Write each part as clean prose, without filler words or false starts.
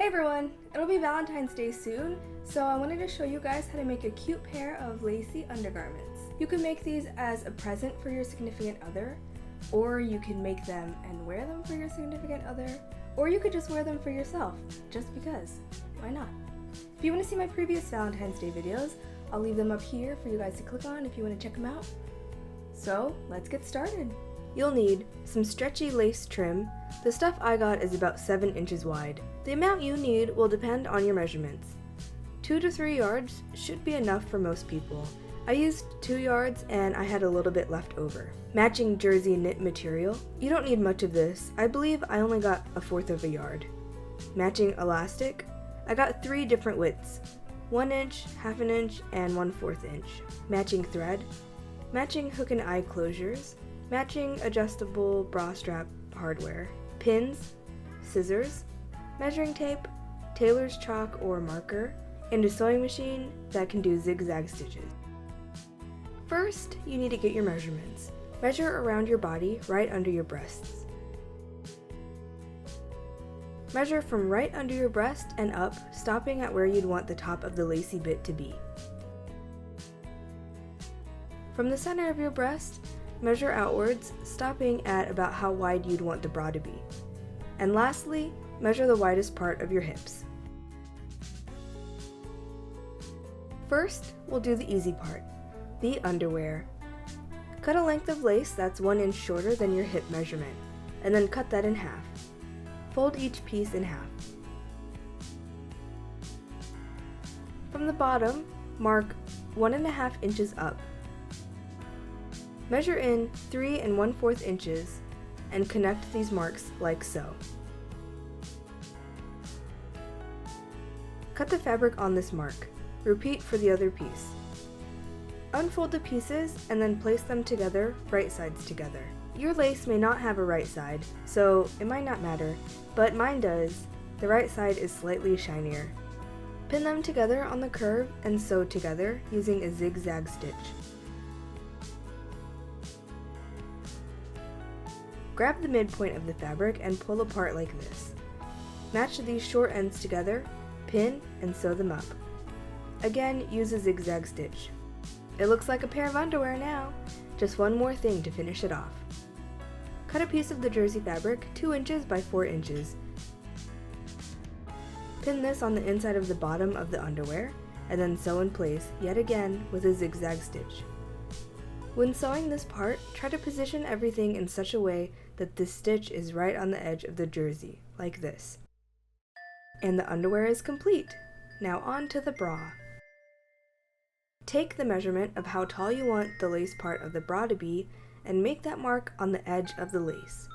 Hey everyone! It'll be Valentine's Day soon, so I wanted to show you guys how to make a cute pair of lacy undergarments. You can make these as a present for your significant other, or you can make them and wear them for your significant other, or you could just wear them for yourself, just because. Why not? If you want to see my previous Valentine's Day videos, I'll leave them up here for you guys to click on if you want to check them out. So, let's get started! You'll need some stretchy lace trim. The stuff I got is about 7 inches wide. The amount you need will depend on your measurements. 2 to 3 yards should be enough for most people. I used 2 yards and I had a little bit left over. Matching jersey knit material. You don't need much of this. I believe I only got 1/4 of a yard. Matching elastic. I got 3 different widths. 1 inch, 1/2 inch, and 1/4 inch. Matching thread. Matching hook and eye closures. Matching adjustable bra strap hardware. Pins. Scissors. Measuring tape, tailor's chalk or marker, and a sewing machine that can do zigzag stitches. First, you need to get your measurements. Measure around your body right under your breasts. Measure from right under your breast and up, stopping at where you'd want the top of the lacy bit to be. From the center of your breast, measure outwards, stopping at about how wide you'd want the bra to be. And lastly, measure the widest part of your hips. First, we'll do the easy part, the underwear. Cut a length of lace that's 1 inch shorter than your hip measurement, and then cut that in half. Fold each piece in half. From the bottom, mark 1.5 inches up. Measure in 3 1/4 inches and connect these marks like so. Cut the fabric on this mark. Repeat for the other piece. Unfold the pieces and then place them together, right sides together. Your lace may not have a right side, so it might not matter, but mine does. The right side is slightly shinier. Pin them together on the curve and sew together using a zigzag stitch. Grab the midpoint of the fabric and pull apart like this. Match these short ends together, pin, and sew them up. Again, use a zigzag stitch. It looks like a pair of underwear now. Just one more thing to finish it off. Cut a piece of the jersey fabric 2 inches by 4 inches. Pin this on the inside of the bottom of the underwear, and then sew in place yet again with a zigzag stitch. When sewing this part, try to position everything in such a way that this stitch is right on the edge of the jersey, like this. And the underwear is complete. Now on to the bra. Take the measurement of how tall you want the lace part of the bra to be and make that mark on the edge of the lace.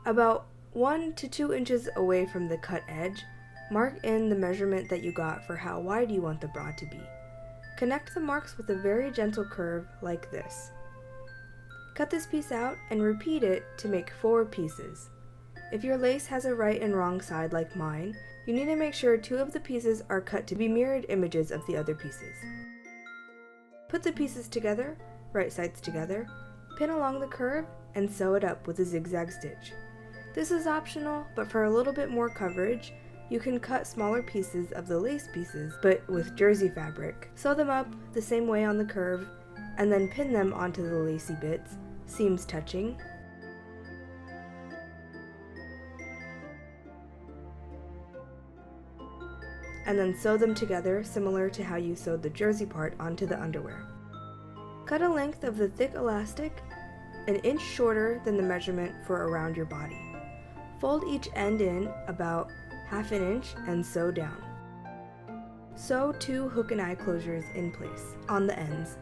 About 1 to 2 inches away from the cut edge, mark in the measurement that you got for how wide you want the bra to be. Connect the marks with a very gentle curve like this. Cut this piece out and repeat it to make 4 pieces. If your lace has a right and wrong side like mine, you need to make sure 2 of the pieces are cut to be mirrored images of the other pieces. Put the pieces together, right sides together, pin along the curve, and sew it up with a zigzag stitch. This is optional, but for a little bit more coverage, you can cut smaller pieces of the lace pieces, but with jersey fabric. Sew them up the same way on the curve, and then pin them onto the lacy bits, seams touching. And then sew them together similar to how you sewed the jersey part onto the underwear. Cut a length of the thick elastic 1 inch shorter than the measurement for around your body. Fold each end in about 1/2 inch and sew down. Sew 2 hook and eye closures in place on the ends.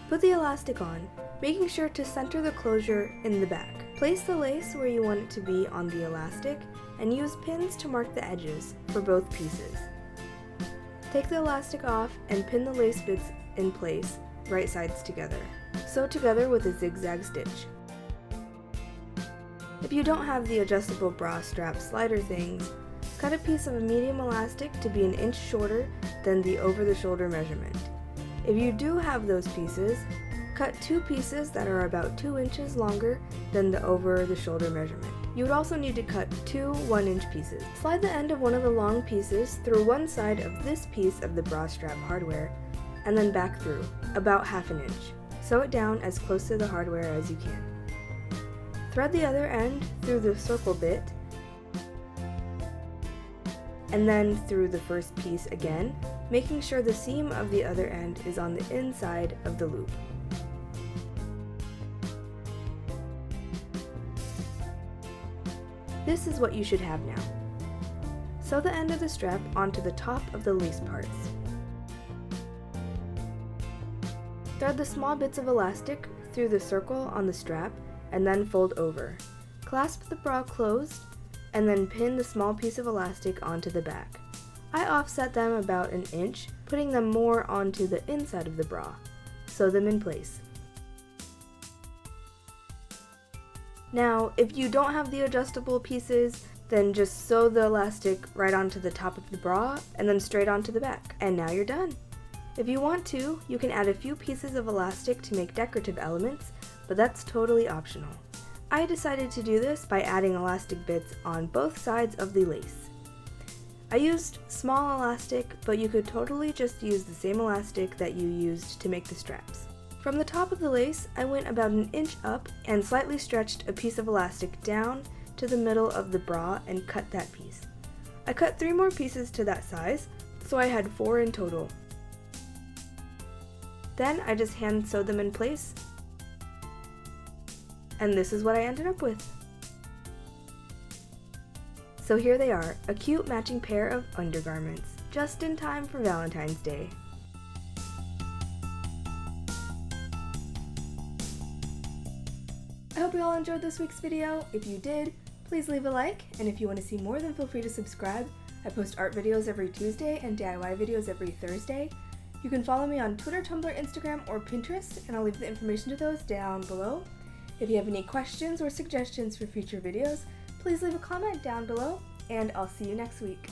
Put the elastic on, making sure to center the closure in the back. Place the lace where you want it to be on the elastic and use pins to mark the edges for both pieces. Take the elastic off and pin the lace bits in place, right sides together. Sew together with a zigzag stitch. If you don't have the adjustable bra strap slider things, cut a piece of a medium elastic to be 1 inch shorter than the over-the-shoulder measurement. If you do have those pieces, Cut 2 pieces that are about 2 inches longer than the over the shoulder measurement. You would also need to cut 2 1-inch pieces. Slide the end of one of the long pieces through one side of this piece of the bra strap hardware and then back through, about 1/2 inch. Sew it down as close to the hardware as you can. Thread the other end through the circle bit and then through the first piece again, making sure the seam of the other end is on the inside of the loop. This is what you should have now. Sew the end of the strap onto the top of the lace parts. Thread the small bits of elastic through the circle on the strap and then fold over. Clasp the bra closed and then pin the small piece of elastic onto the back. I offset them about 1 inch, putting them more onto the inside of the bra. Sew them in place. Now, if you don't have the adjustable pieces, then just sew the elastic right onto the top of the bra and then straight onto the back. And now you're done. If you want to, you can add a few pieces of elastic to make decorative elements, but that's totally optional. I decided to do this by adding elastic bits on both sides of the lace. I used small elastic, but you could totally just use the same elastic that you used to make the straps. From the top of the lace, I went about 1 inch up and slightly stretched a piece of elastic down to the middle of the bra and cut that piece. I cut 3 more pieces to that size, so I had 4 in total. Then I just hand sewed them in place, and this is what I ended up with. So here they are, a cute matching pair of undergarments, just in time for Valentine's Day. I hope you all enjoyed this week's video. If you did, please leave a like, and if you want to see more, then feel free to subscribe. I post art videos every Tuesday and DIY videos every Thursday. You can follow me on Twitter, Tumblr, Instagram, or Pinterest, and I'll leave the information to those down below. If you have any questions or suggestions for future videos, please leave a comment down below, and I'll see you next week.